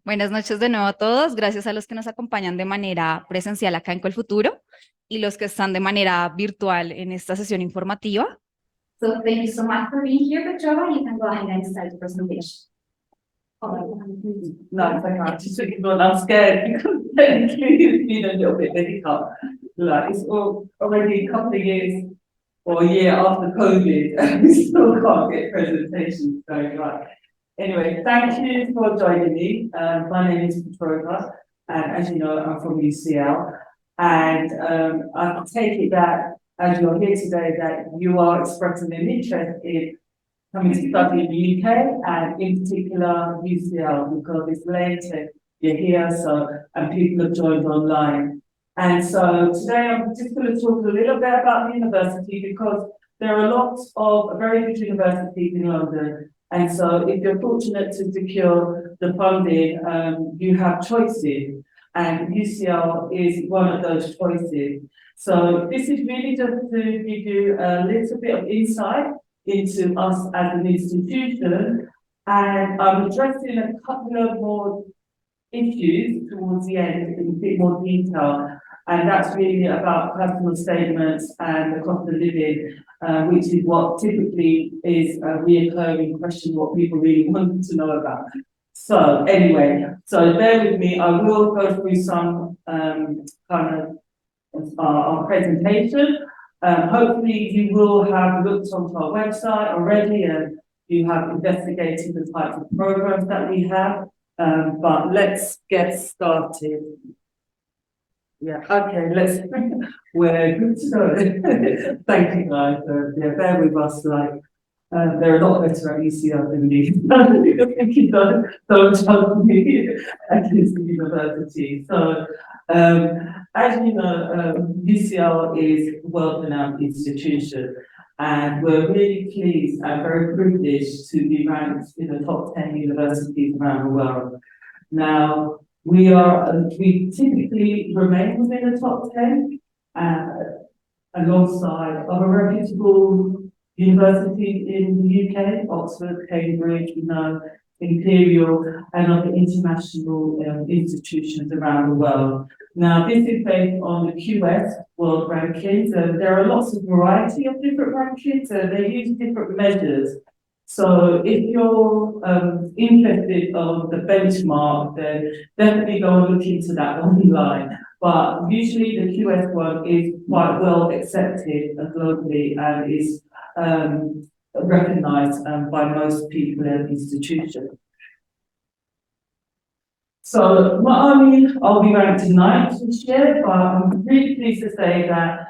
Buenas noches de nuevo a todos. Gracias a los que nos acompañan de manera presencial acá en Colfuturo y los que están de manera virtual en esta sesión informativa. So thank you so much for being here, Petrova. You can go ahead and start the presentation. No, it's okay. I'm just looking on. I'm scared because technically it's been a little bit difficult. Like it's already a couple of years or a year after COVID, and we still can't get presentations going right. Anyway, thank you for joining me. My name is Petrova, and as you know, I'm from UCL. And I take it that as you're here today, that you are expressing an interest in coming to study in the UK and in particular UCL because it's later you're here, so and people have joined online. And so today I'm just going to talk a little bit about the university because there are lots of very good universities in London. And so if you're fortunate to secure the funding, you have choices. And UCL is one of those choices. So this is really just to give you a little bit of insight into us as an institution, and I'm addressing a couple of more issues towards the end in a bit more detail, and that's really about personal statements and the cost of living, which is what typically is a reoccurring question, what people really want to know about. So anyway, so bear with me, I will go through some kind of our presentation. Hopefully you will have looked onto our website already and you have investigated the types of programs that we have. But let's get started. Yeah, okay, we're good to go. Thank you guys. Yeah, bear with us. They're a lot better at UCL than me. Don't tell me at this university. So, as you know, UCL is a world-renowned institution, and we're really pleased and very privileged to be ranked in the top 10 universities around the world. Now, we typically remain within the top 10, alongside other reputable universities in the UK, Oxford, Cambridge, Imperial, and other international institutions around the world. Now, this is based on the QS World Rankings, and there are lots of variety of different rankings, and they use different measures. So if you're interested on the benchmark, then definitely go and look into that online. But usually the QS one is quite well accepted globally and is recognized by most people and institutions. So I'll be ranked tonight this year, but I'm really pleased to say that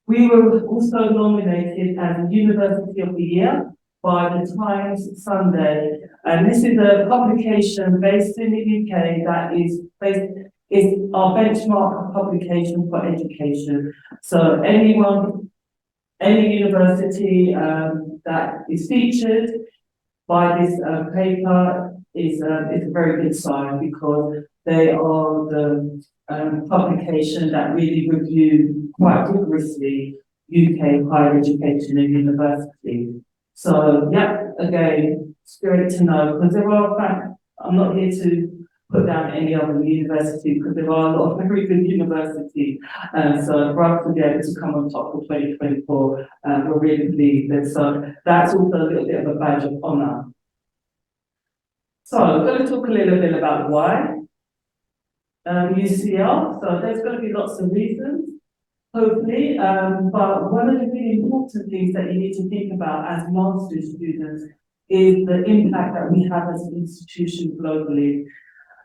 we were also nominated as a University of the Year by the Times Sunday. And this is a publication based in the UK that is our benchmark publication for education. So any university that is featured by this paper is a very good sign because they are the publication that really review quite rigorously UK higher education and university. So yeah, again, it's great to know because there are, I'm not here to put down any other university because there are a lot of very good universities. So for us to be able to come on top for 2024, we're really pleased. And so that's also a little bit of a badge of honour. So I'm going to talk a little bit about why UCL. So there's going to be lots of reasons, hopefully, but one of the really important things that you need to think about as master's students is the impact that we have as an institution globally.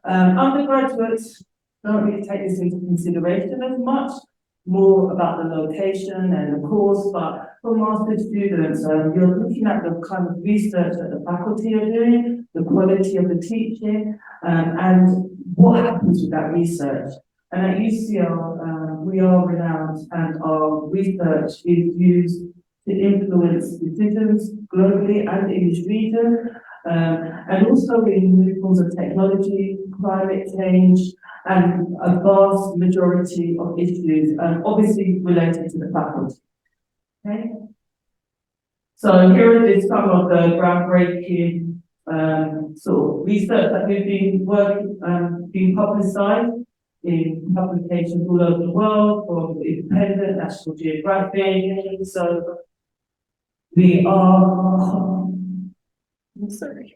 Undergraduates don't really take this into consideration as much, more about the location and the course, but for master's students, you're looking at the kind of research that the faculty are doing, the quality of the teaching, and what happens with that research. And at UCL, we are renowned and our research is used to influence decisions globally and in this region, and also in new forms of technology, climate change, and a vast majority of issues, obviously related to the faculty. Okay. So here is some of the groundbreaking sort of research that we've been working, being publicised in publications all over the world, from Independent, National Geographic. So we are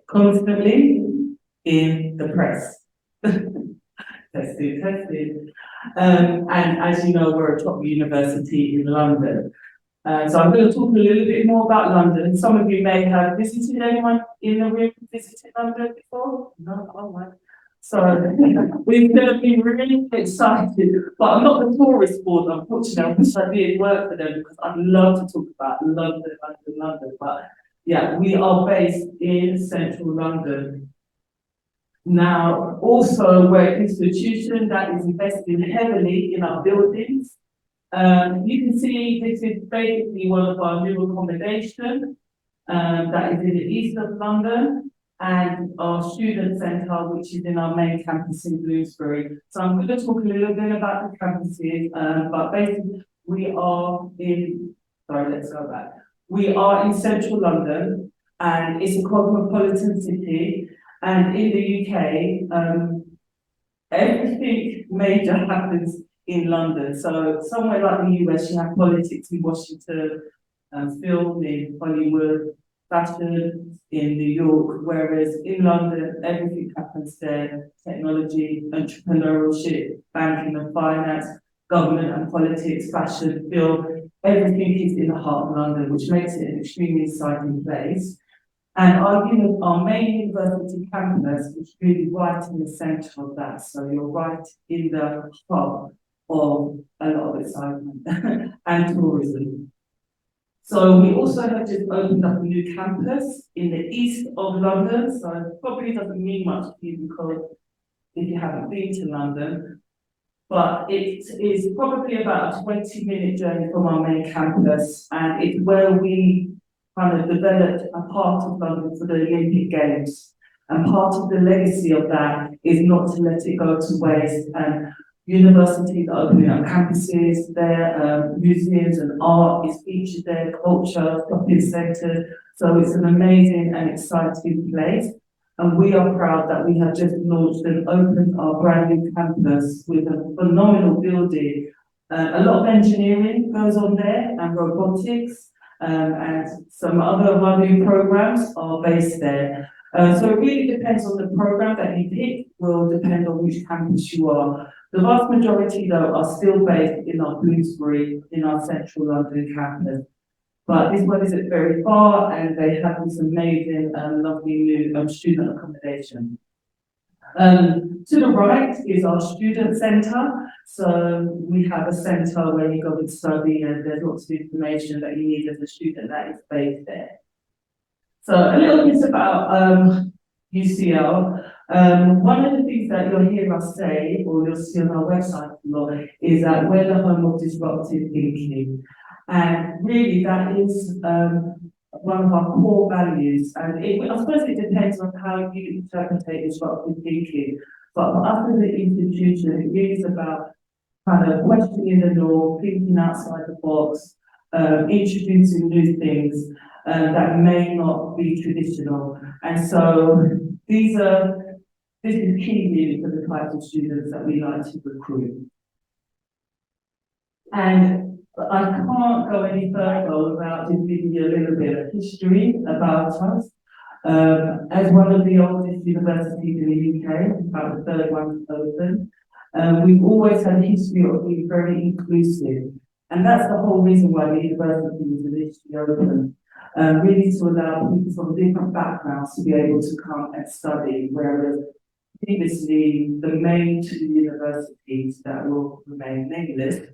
constantly in the press. Testing. And as you know, we're a top university in London. So I'm going to talk a little bit more about London. Some of you may have visited, anyone in the room visited London before? No? Oh my. So we're going to be really excited, but I'm not the tourist board, unfortunately. I wish I did work for them because I'd love to talk about London. But yeah, we are based in central London. Now, also, we're an institution that is investing heavily in our buildings. You can see this is basically one of our new accommodation that is in the east of London, and our student centre, which is in our main campus in Bloomsbury. So I'm going to talk a little bit about the campuses, but basically we are in, let's go back. We are in central London, and it's a cosmopolitan city, and in the UK, everything major happens in London. So somewhere like the US, you have politics in Washington, film in Hollywood, fashion in New York, whereas in London, everything happens there: technology, entrepreneurship, banking and finance, government and politics, fashion, film, everything is in the heart of London, which makes it an extremely exciting place. And our main university campus is really right in the centre of that. So you're right in the hub of a lot of excitement and tourism. So we also have just opened up a new campus in the east of London. So it probably doesn't mean much to you because if you haven't been to London, but it is probably about a 20-minute journey from our main campus, and it's where we kind of developed a part of London for the Olympic Games. And part of the legacy of that is not to let it go to waste. And universities are opening up campuses there, museums and art is featured there, culture, shopping centres. So it's an amazing and exciting place. And we are proud that we have just launched and opened our brand new campus with a phenomenal building. A lot of engineering goes on there, and robotics, and some other of our new programs are based there. So it really depends on the program that you pick, will depend on which campus you are. The vast majority, though, are still based in our Bloomsbury, in our central London campus. But this one isn't very far, and they have this amazing, lovely new student accommodation. To the right is our student centre. So we have a centre where you go and study, and there's lots of information that you need as a student that is based there. So a little bit about UCL. One of the things that you'll hear us say, or you'll see on our website a lot, is that we're the home of disruptive thinking. And really that is one of our core values. And I suppose it depends on how you interpret disruptive thinking. But for us as an institution, it really is about kind of questioning the norm, thinking outside the box, introducing new things that may not be traditional. And so this is key really for the types of students that we like to recruit. And I can't go any further without just giving you a little bit of history about us. As one of the oldest universities in the UK, about the third one to open, we've always had a history of being very inclusive. And that's the whole reason why the university was initially open. Really to allow people from different backgrounds to be able to come and study, whereas previously the main two universities that will remain nameless,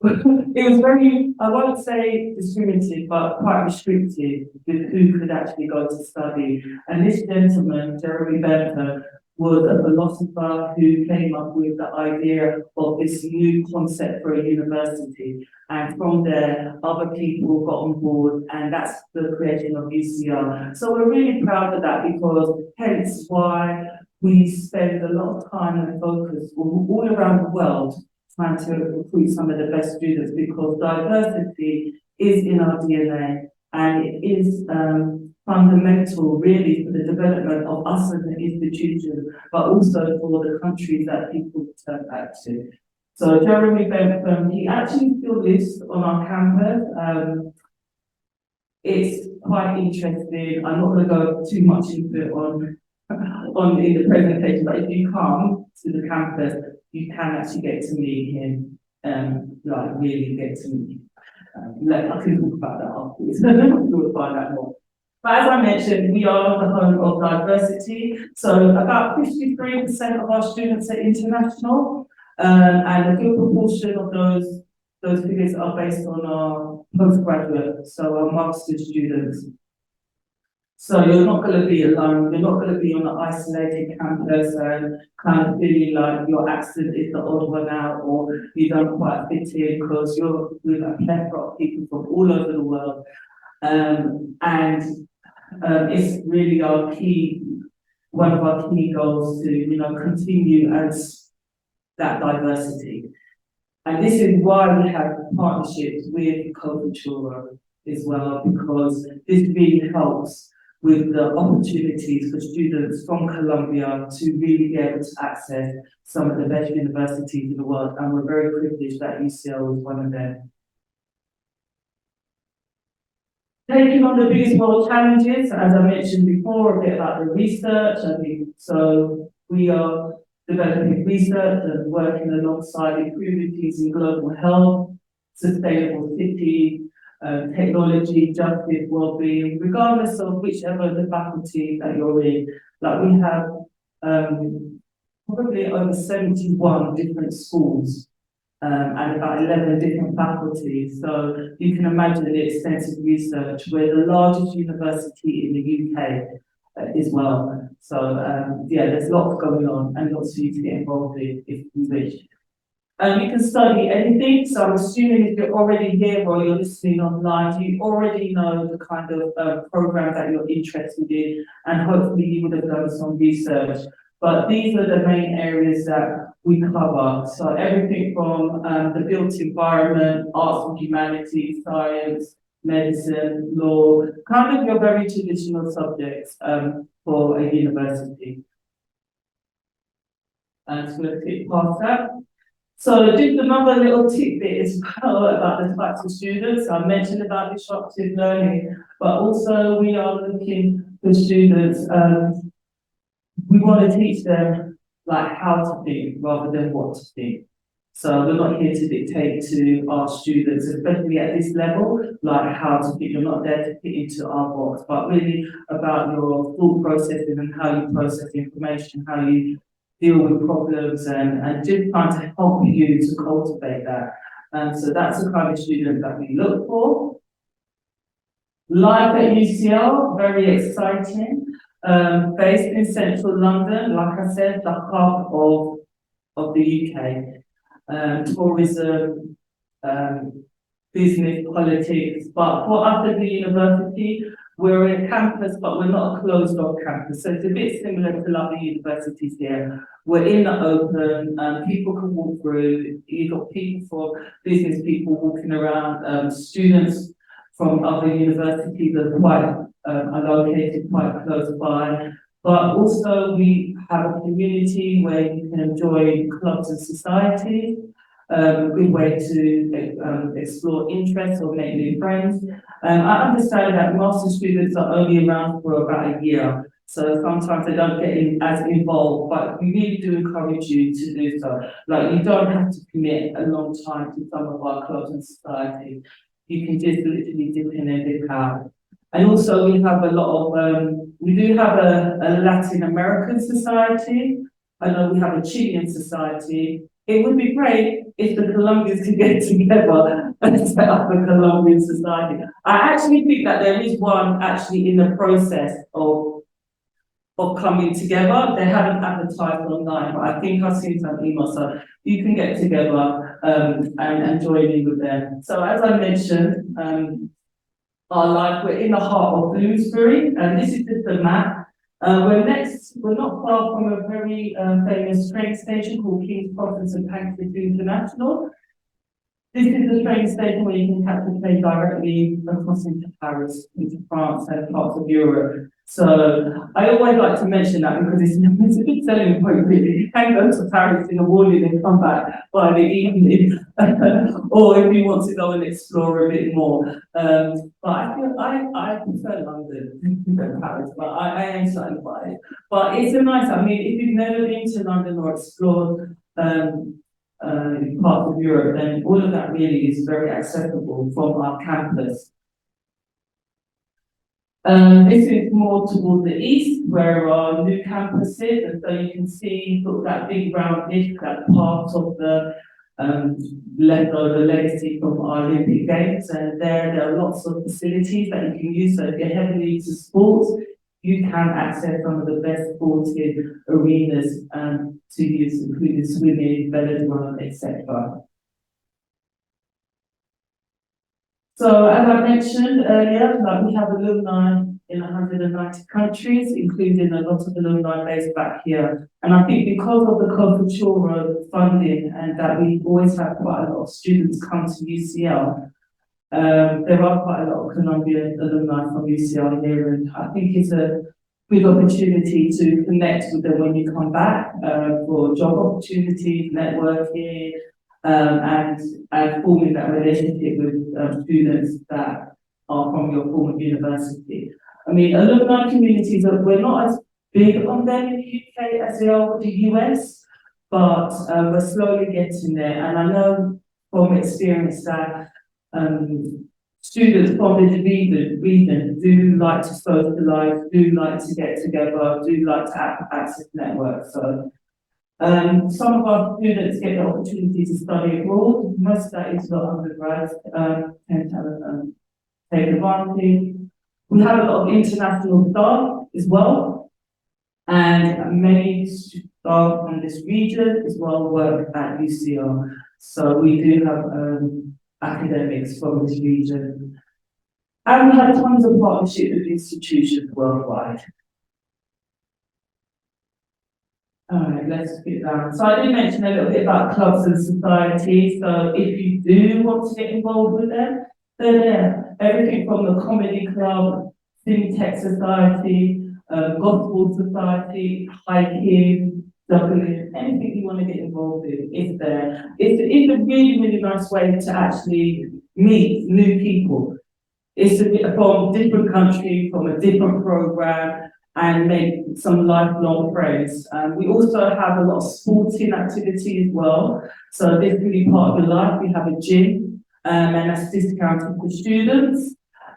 it was very, I won't say discriminative, but quite restrictive with who could actually go to study. And this gentleman, Jeremy Bentham, was a philosopher who came up with the idea of this new concept for a university. And from there, other people got on board, and that's the creation of UCL. So we're really proud of that, because hence why we spend a lot of time and focus all around the world trying to recruit some of the best students, because diversity is in our DNA, and it is fundamental really for the development of us as an institution, but also for the countries that people return back to. So Jeremy Bentham, he actually still lives on our campus. It's quite interesting. I'm not going to go too much into it on in the presentation, but if you come to the campus, you can actually get to meet him, like really get to meet him. I can talk about that afterwards. You'll find out more. But as I mentioned, we are the home of diversity. So about 53% of our students are international, and a good proportion of those figures are based on our postgraduate, so our master's students. So you're not going to be alone. You're not going to be on an isolated campus and kind of feeling like your accent is the odd one out or you don't quite fit in, because you're with a plethora of people from all over the world. It's really one of our key goals to, continue as that diversity. And this is why we have partnerships with Cultura as well, because this really helps with the opportunities for students from Colombia to really be able to access some of the best universities in the world. And we're very privileged that UCL is one of them. Taking on the biggest world challenges, as I mentioned before, a bit about the research. So we are developing research and working alongside improving things in global health, sustainable city, technology, justice, well-being, regardless of whichever the faculty that you're in. Like we have probably over 71 different schools and about 11 different faculties. So you can imagine the extensive research. We're the largest university in the UK as well. So yeah, there's lots going on and lots for you to get involved in if you wish. You can study anything, so I'm assuming if you're already here or you're listening online, you already know the kind of program that you're interested in, and hopefully you would have done some research. But these are the main areas that we cover. So everything from the built environment, arts and humanities, science, medicine, law, kind of your very traditional subjects for a university. And so let's get past that. So just another little tidbit as well about the types of students. I mentioned about disruptive learning, but also we are looking for students, we want to teach them like how to think rather than what to think. So we're not here to dictate to our students, especially at this level, like how to think. You're not there to fit into our box, but really about your thought processing and how you process information, how you deal with problems, and just trying to help you to cultivate that. So that's the kind of student that we look for. Life at UCL, very exciting. Based in central London, like I said, the hub of the UK. Tourism, business, politics, but for us at the university, we're a campus, but we're not a closed off campus. So it's a bit similar to other universities here. We're in the open, people can walk through. You've got people for business people walking around, students from other universities that are located quite close by. But also we have a community where you can enjoy clubs and society. A good way to explore interests or make new friends. I understand that master students are only around for about a year, so sometimes they don't get as involved, but we really do encourage you to do so. Like, you don't have to commit a long time to some of our clubs and society. You can just literally dip in and dip out. And also we have a lot of, we do have a Latin American society. I know we have a Chilean society. It would be great if the Colombians could get together and set up a Colombian society. I actually think that there is one actually in the process of coming together. They haven't advertised online, but I think I've seen some emails, so you can get together and join in with them. So as I mentioned, we're in the heart of Bloomsbury, and this is just the map. We're not far from a very famous train station called King's Cross and St Pancras International. This is the train station where you can catch the train directly across into Paris, into France and parts of Europe. So I always like to mention that because it's a big selling point really. You can go to Paris in the morning and come back by the evening. Or if you want to go and explore a bit more. But I prefer London than Paris, but I am slightly biased. But it's a nice, I mean, if you've never been to London or explored parts of Europe, then all of that really is very accessible from our campus. This is more towards the east, where our new campus is, and so you can see sort of that big round dish, that part of the leftover legacy from our Olympic Games, and there are lots of facilities that you can use. So if you're heavily into sports, you can access some of the best sporting arenas to use, including swimming, velodrome, etc. So as I mentioned earlier, like we have alumni in 190 countries, including a lot of alumni based back here. And I think because of the cultural funding and that we always have quite a lot of students come to UCL, there are quite a lot of Colombian alumni from UCL here, and I think it's a good opportunity to connect with them when you come back for job opportunities, networking, and forming that relationship with students that are from your former university. I mean, alumni communities, we're not as big on them in the UK as they are with the US, but we're slowly getting there. And I know from experience that students from this region do like to socialize, do like to get together, do like to access networks. So some of our students get the opportunity to study abroad. Most of that is not undergrads, tend to take advantage. We have a lot of international staff as well, and many staff from this region as well work at UCL. So we do have academics from this region. And we have tons of partnership with institutions worldwide. All right, let's get down. So I did mention a little bit about clubs and societies. So if you do want to get involved with them, they're there. Everything from the comedy club, fintech society, gospel society, hiking, juggling, anything you want to get involved in is there. It's a really, really nice way to actually meet new people. It's from different countries, from a different program, and make some lifelong friends. We also have a lot of sporting activity as well. So this can be part of your life. We have a gym, and that's discounted for students.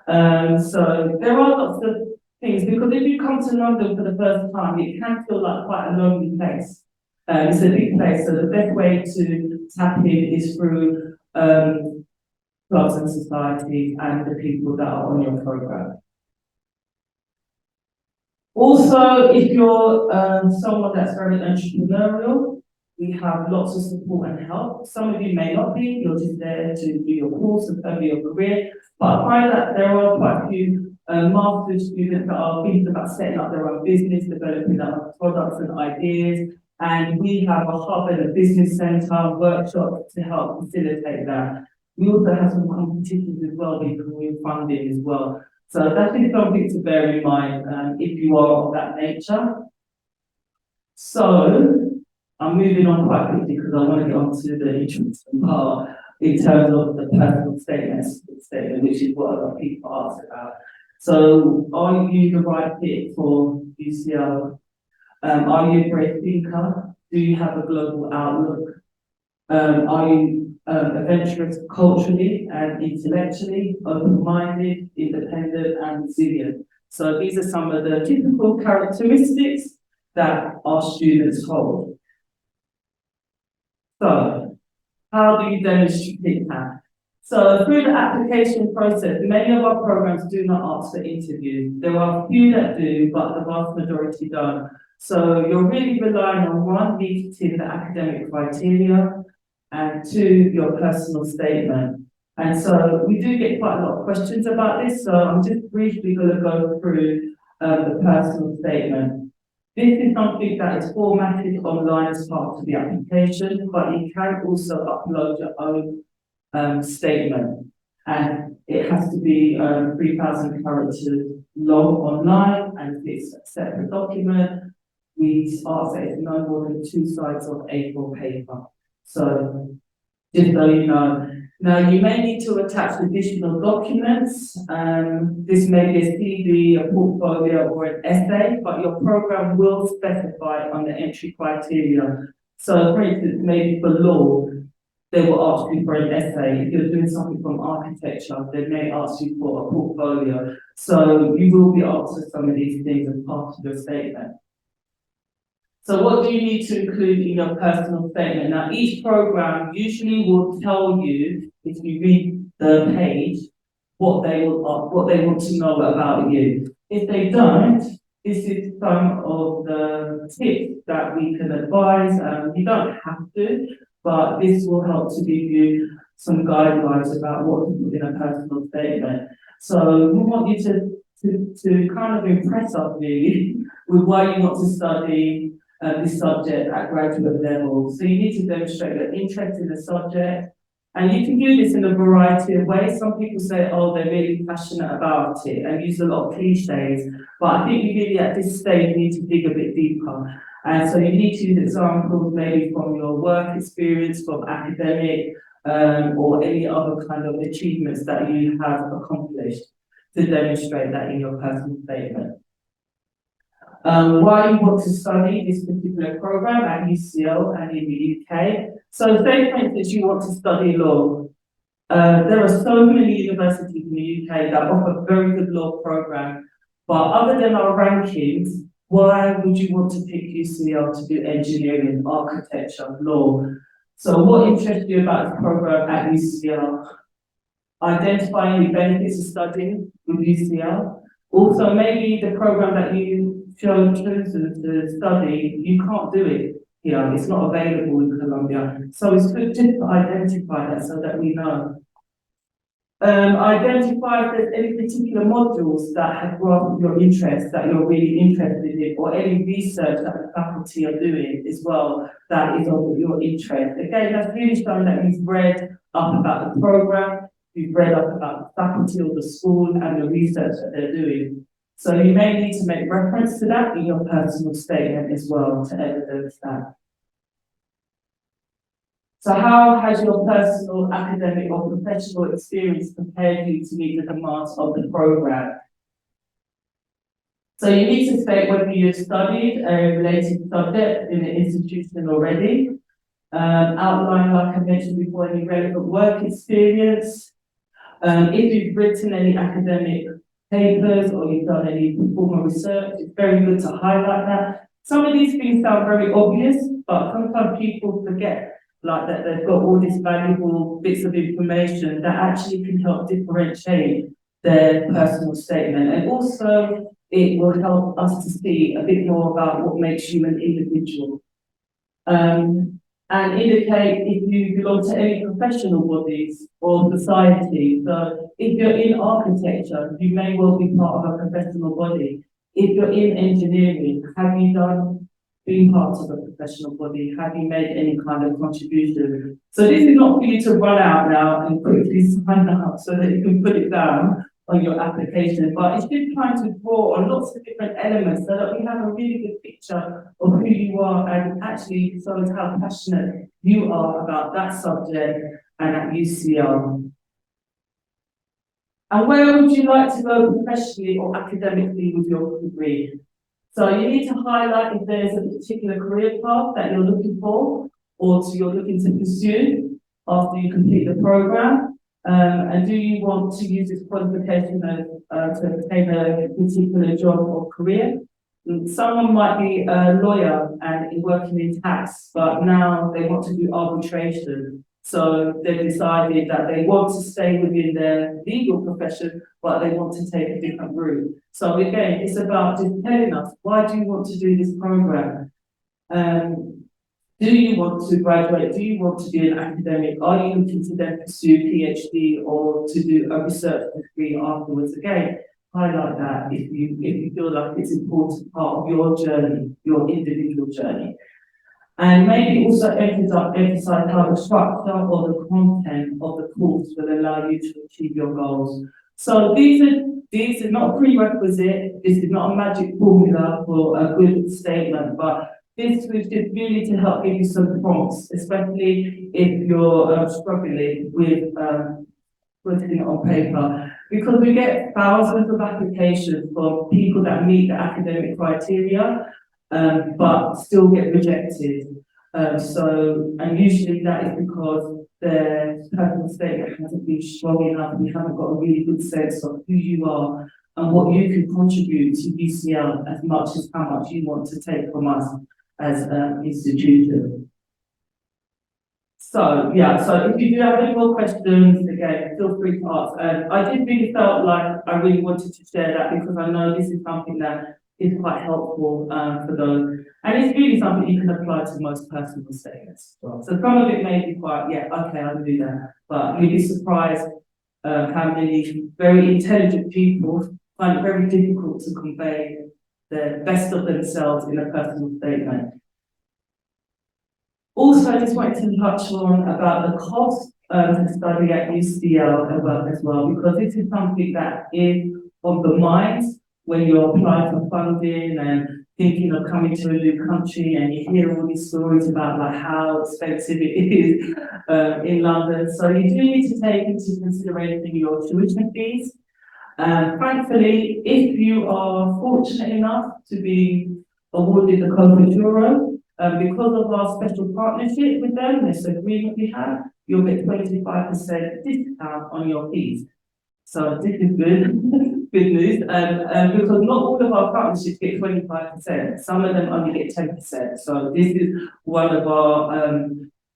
So there are lots of things, because if you come to London for the first time, it can feel like quite a lonely place. It's a big place, so the best way to tap in is through clubs and societies and the people that are on your program. Also, if you're someone that's very entrepreneurial, we have lots of support and help. Some of you may not be, you're just there to do your course and further your career, but I find that there are quite a few master's students that are thinking about setting up their own business, developing their own products and ideas, and we have a hub and a business centre, workshops to help facilitate that. We also have some competitions as well, with career funding as well. So that is something to bear in mind if you are of that nature. So I'm moving on quite quickly because I want to get on to the interesting part in terms of the personal statement, which is what a lot of people ask about. So are you the right fit for UCL? Are you a great thinker? Do you have a global outlook? Are you adventurous culturally and intellectually, open-minded, independent, and resilient? So these are some of the typical characteristics that our students hold. So how do you demonstrate that? So through the application process, many of our programs do not ask for interviews. There are a few that do, but the vast majority don't. So you're really relying on one, meeting the academic criteria, and two, your personal statement. And so we do get quite a lot of questions about this, so I'm just briefly going to go through the personal statement. This is something that is formatted online as part of the application, but you can also upload your own statement. And it has to be 3,000 characters long online, and it's a separate document. We ask that it's no more than 2 sides of A4 paper. So, just so you know. Now, you may need to attach additional documents. This may be a CV, a portfolio, or an essay, but your program will specify on the entry criteria. So, for instance, maybe for law, they will ask you for an essay. If you're doing something from architecture, they may ask you for a portfolio. So, you will be asked for some of these things as part of your statement. So what do you need to include in your personal statement? Now, each program usually will tell you, if you read the page, what they want to know about you. If they don't, this is some of the tips that we can advise. You don't have to, but this will help to give you some guidelines about what to put in a personal statement. So we want you to kind of impress us really with why you want to study this subject at graduate level. So you need to demonstrate your interest in the subject, and you can do this in a variety of ways. Some people say, oh, they're really passionate about it and use a lot of cliches, but I think you really at this stage need to dig a bit deeper. And so you need to use examples maybe from your work experience, from academic, or any other kind of achievements that you have accomplished to demonstrate that in your personal statement. Why you want to study this particular program at UCL and in the UK. So say for instance you want to study law. There are so many universities in the UK that offer very good law program, but other than our rankings, why would you want to pick UCL to do engineering, architecture, law? So what interests you about the program at UCL? Identifying the benefits of studying with UCL. Also, maybe the program that you chosen to study, you can't do it here. It's not available in Colombia. So it's good to identify that so that we know. Identify if there's any particular modules that have brought your interest, that you're really interested in, or any research that the faculty are doing as well that is of your interest. Again, that's really showing that you've read up about the program, you've read up about the faculty or the school and the research that they're doing. So you may need to make reference to that in your personal statement as well to evidence that. So how has your personal, academic or professional experience prepared you to meet the demands of the program? So you need to state whether you've studied a related subject in an institution already. Outline, like I mentioned before, any relevant work experience. If you've written any academic papers or you've done any formal research, it's very good to highlight that. Some of these things sound very obvious, but sometimes people forget like that they've got all these valuable bits of information that actually can help differentiate their personal statement. And also it will help us to see a bit more about what makes you an individual. And indicate if you belong to any professional bodies or society. So if you're in architecture, you may well be part of a professional body. If you're in engineering, have you been part of a professional body? Have you made any kind of contribution? So this is not for you to run out now and quickly sign up so that you can put it down on your application, but it's just trying to draw on lots of different elements so that we have a really good picture of who you are and actually shows how passionate you are about that subject and at UCL. And where would you like to go professionally or academically with your degree? So you need to highlight if there's a particular career path that you're looking for or you're looking to pursue after you complete the program. And do you want to use this qualification to obtain a particular job or career? Someone might be a lawyer and working in tax, but now they want to do arbitration. So they've decided that they want to stay within their legal profession, but they want to take a different route. So again, it's about just telling us, why do you want to do this program? Do you want to graduate? Do you want to be an academic? Are you looking to then pursue PhD or to do a research degree afterwards? Again, highlight that if you feel like it's an important part of your journey, your individual journey. And maybe also emphasize how the structure or the content of the course will allow you to achieve your goals. So these are not prerequisite, this is not a magic formula for a good statement, but this was just really to help give you some prompts, especially if you're struggling with putting it on paper, because we get thousands of applications from people that meet the academic criteria, but still get rejected. And usually that is because their personal statement hasn't been strong enough, and you haven't got a really good sense of who you are and what you can contribute to UCL as much as how much you want to take from us as an institution. So, yeah, so if you do have any more questions, again, feel free to ask. I did really felt like I really wanted to share that because I know this is something that is quite helpful for those. And it's really something you can apply to most personal statements as well. So some of it may be quite, yeah, okay, I'll do that. But you'd be surprised how many very intelligent people find it very difficult to convey the best of themselves in a personal statement. Also, I just wanted to touch on about the cost to study at UCL as well, because this is something that is on the mind when you're applying for funding and thinking of coming to a new country, and you hear all these stories about like how expensive it is in London. So you do need to take into consideration your tuition fees. Thankfully, if you are fortunate enough to be awarded the COVID Euro, because of our special partnership with them, this agreement we have, you'll get 25% discount on your fees. So this is good, good news. Because not all of our partnerships get 25%. Some of them only get 10%. So this is one of our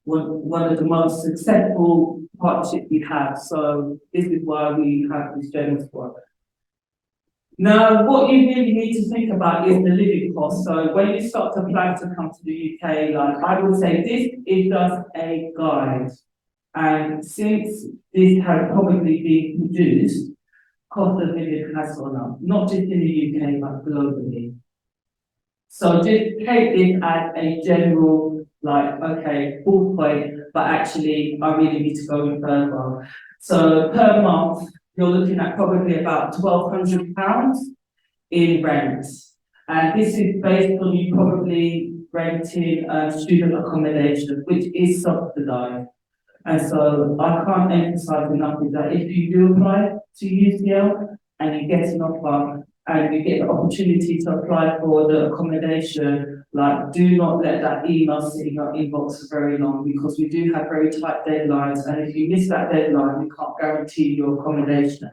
one of the most successful partnerships we have. So this is why we have this generous work. Now, what you really need to think about is the living cost. So when you start to plan to come to the UK, like I would say, this is just a guide. And since this has probably been produced, cost of living has gone up, not just in the UK, but globally. So just take this as a general, like, okay, full point, but actually I really need to go in further. So per month, you're looking at probably about £1,200 in rent. And this is based on you probably renting student accommodation, which is subsidised. And so I can't emphasize enough is that if you do apply to UCL and you get an offer and you get the opportunity to apply for the accommodation, like do not let that email sit in your inbox for very long, because we do have very tight deadlines, and if you miss that deadline, we can't guarantee your accommodation.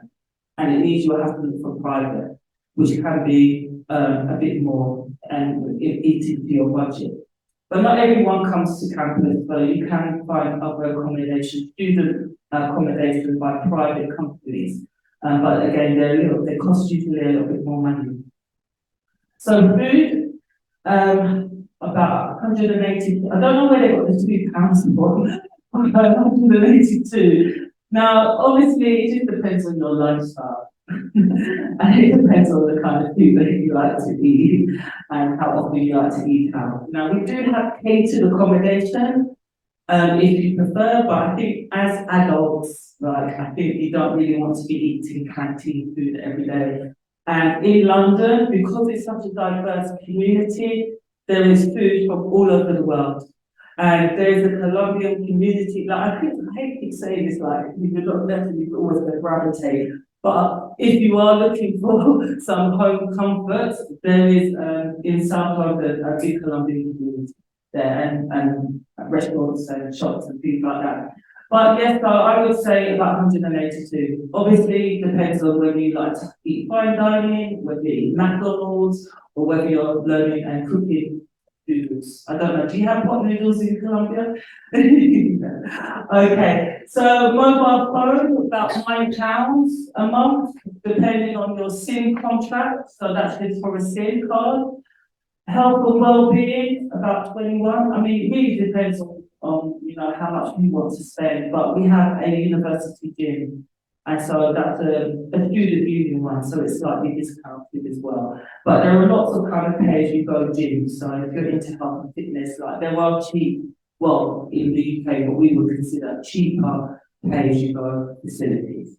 And it means you'll have to look for private, which can be a bit more and eat into your budget. But not everyone comes to campus, so you can find other accommodation, student accommodation by private companies. But again, they cost usually a little bit more money. So food, about 180, I don't know where they got the £2 from, 182. Now, obviously, it just depends on your lifestyle. And it depends on the kind of food that you like to eat and how often you like to eat out. Now, we do have catered accommodation if you prefer, but I think as adults, like, I think you don't really want to be eating canteen food every day. And in London, because it's such a diverse community, there is food from all over the world. And there's a Colombian community, like I hate keep saying this, like you're not necessarily always going to gravitate. But if you are looking for some home comforts, there is in South London a big Colombian community there, and restaurants and shops and things like that. But yes, so I would say about 182. Obviously, it depends on whether you like to eat fine dining, whether you eat McDonald's, or whether you're learning and cooking noodles. I don't know. Do you have pot noodles in Colombia? Okay. So mobile phone, about £9 a month, depending on your SIM contract. So that's just for a SIM card. Health and well-being, about 21. I mean, it really depends on you know how much you want to spend. But we have a university gym, And so that's a student union one, so it's slightly discounted as well. But there are lots of kind of pay-as-you-go gyms, so if you're into health and fitness, like there are cheap, well, in the UK, what we would consider cheaper pay-as-you-go facilities.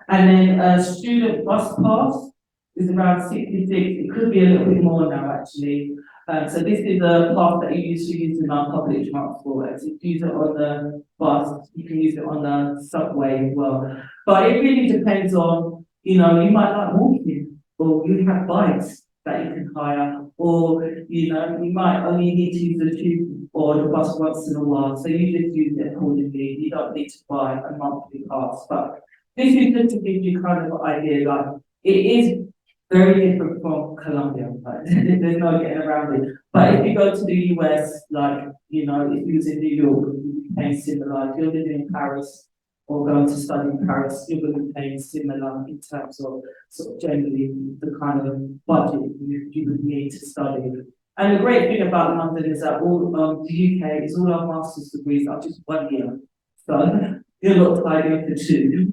And then a student bus pass is around 66, it could be a little bit more now actually. So this is a pass that you used to use in our public transport. So if you use it on the bus, you can use it on the subway as well. But it really depends on, you know, you might like walking, or you have bikes that you can hire, or, you know, you might only need to use the tube or the bus once in a while. So you just use it accordingly. You don't need to buy a monthly pass. But this is just to give you kind of an idea, like, it is very different from Colombia, like, there's no getting around it. But if you go to the US, like, you know, if you was in New York, you'd be paying similar. If you're living in Paris or going to study in Paris, you're going to be paying similar in terms of sort of generally the kind of budget you would need to study. And the great thing about London is that all the UK is all our master's degrees are just 1 year. So you're not tied in for 2.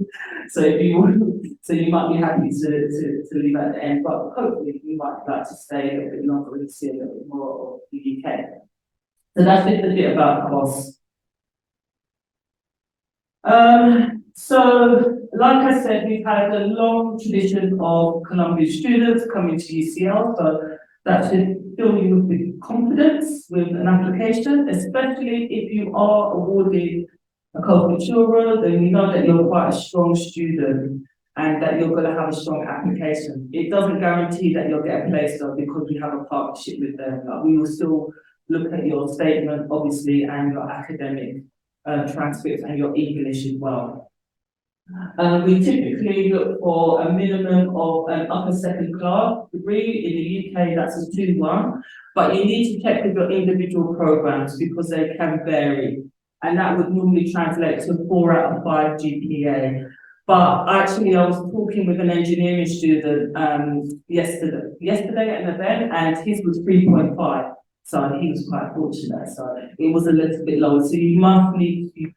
So if you want, so you might be happy to leave at the end, but hopefully you might like to stay a little bit longer and see a little bit more of the UK. So that's just a bit about costs. So like I said, we've had a long tradition of Colombian students coming to UCL, so that should fill you with confidence with an application, especially if you are awarded a co-cultura, then you know that you're quite a strong student and that you're going to have a strong application. It doesn't guarantee that you'll get a place though, because we have a partnership with them. Like, we will still look at your statement, obviously, and your academic transcripts and your English as well. We typically look for a minimum of an upper second class degree. In the UK, that's a 2-1, but you need to check with your individual programs because they can vary. And that would normally translate to 4 out of 5 GPA. But actually, I was talking with an engineering student yesterday at an event, and his was 3.5. So he was quite fortunate. So it was a little bit lower. So you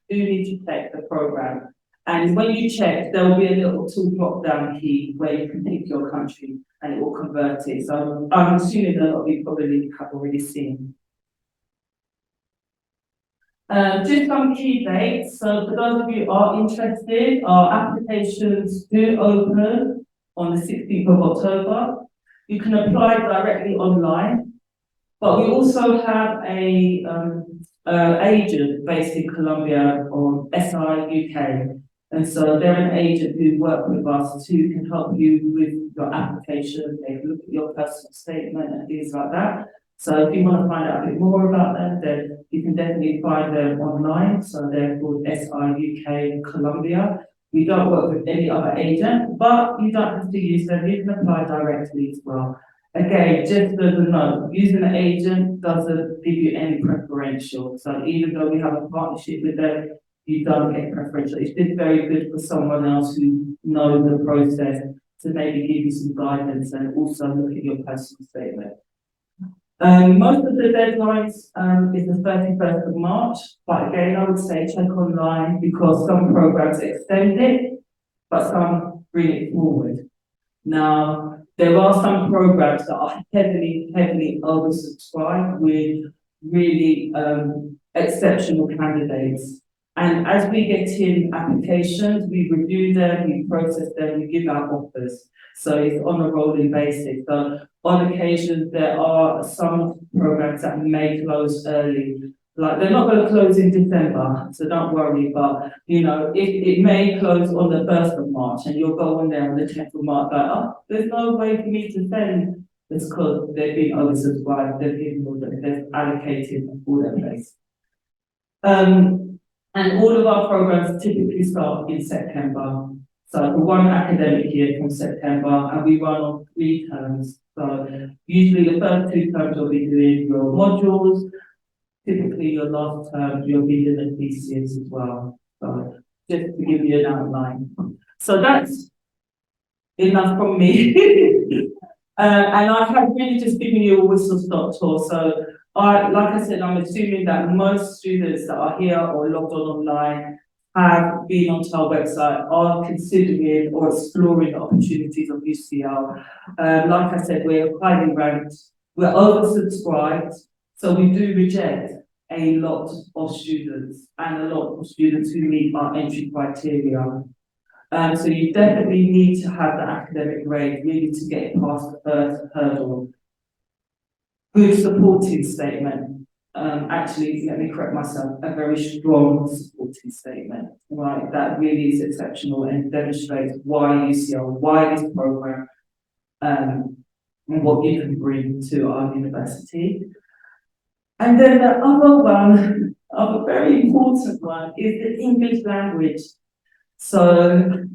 do need to check the program. And when you check, there will be a little drop-down key where you can pick your country and it will convert it. So I'm assuming a lot of you probably have already seen. Just some key dates. So for those of you who are interested, our applications do open on the 16th of October. You can apply directly online, but we also have a agent based in Colombia on SI UK. And so they're an agent who work with us who can help you with your application. They look at your personal statement and things like that. So if you want to find out a bit more about them, then you can definitely find them online. So they're called SI UK Colombia. We don't work with any other agent, but you don't have to use them. You can apply directly as well. Again, just as a note, using an agent doesn't give you any preferential. So even though we have a partnership with them, you don't get preferential. It's just very good for someone else who knows the process to maybe give you some guidance and also look at your personal statement. Most of the deadlines is the 31st of March, but again, I would say check online because some programs extend it, but some bring it forward. Now, there are some programs that are heavily oversubscribed with really exceptional candidates. And as we get in applications, we review them, we process them, we give out offers. So it's on a rolling basis. So on occasion, there are some programs that may close early. Like they're not going to close in December, so don't worry. But you know, it may close on the 1st of March, and you'll go on there on the 10th of March. Like, oh, there's no way for me to send. It's because they've been oversubscribed. They've allocated all their place. And all of our programs typically start in September. So for 1 academic year from September, and we run on 3 terms. So usually the first 2 terms you'll be doing your modules. Typically your last term you'll be doing a thesis as well. So just to give you an outline. So that's enough from me. And I have really just given you a whistle-stop tour. So like I said, I'm assuming that most students that are here or logged on online have been onto our website are considering or exploring the opportunities of UCL. Like I said, we're highly ranked, we're oversubscribed, so we do reject a lot of students and a lot of students who meet our entry criteria. So you definitely need to have the academic grade really to get past the first hurdle. Good supporting statement. Actually, let me correct myself, a very strong supporting statement, right? That really is exceptional and demonstrates why UCL, why this program, and what you can bring to our university. And then the other one, a very important one, is the English language. So,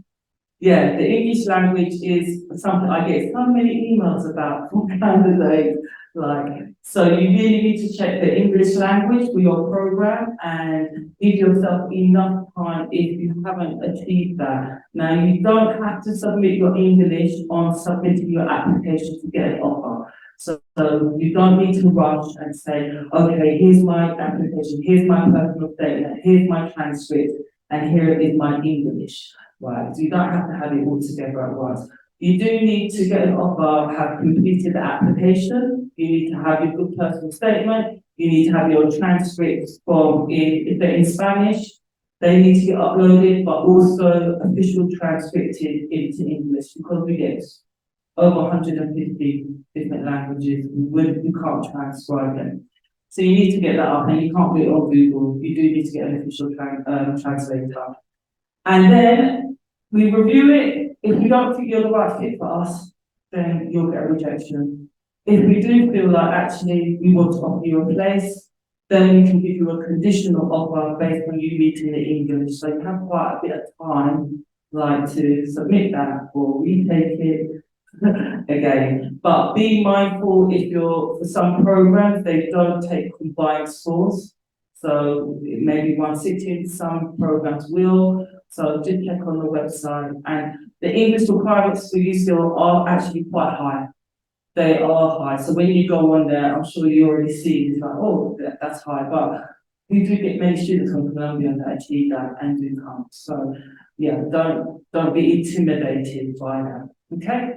yeah, the English language is something I get so many emails about from candidates. So you really need to check the English language for your program and give yourself enough time if you haven't achieved that. Now, you don't have to submit your English on submitting your application to get an offer. So you don't need to rush and say, okay, here's my application, here's my personal statement, here's my transcript, and here is my English. Right, so you don't have to have it all together at once. You do need to get an offer, have completed the application, you need to have your good personal statement, you need to have your transcripts from, if they're in Spanish, they need to get uploaded, but also official transcripted into English, because we get over 150 different languages, we can't transcribe them. So you need to get that up, and you can't do it on Google, you do need to get an official translator. And then we review it. If we don't think you're the right fit for us, then you'll get a rejection. If we do feel like actually we want to offer you a place, then we can give you a conditional offer based on you meeting the English. So you have quite a bit of time, to submit that or retake it again. But be mindful if for some programs, they don't take combined scores. So it may be one sitting, some programs will. So just check on the website. And the English requirements for UCL are actually quite high. They are high. So when you go on there, I'm sure you already see it's like, oh, that's high. But we do get many students from Colombia that achieve that and do come. So yeah, don't be intimidated by that. Okay.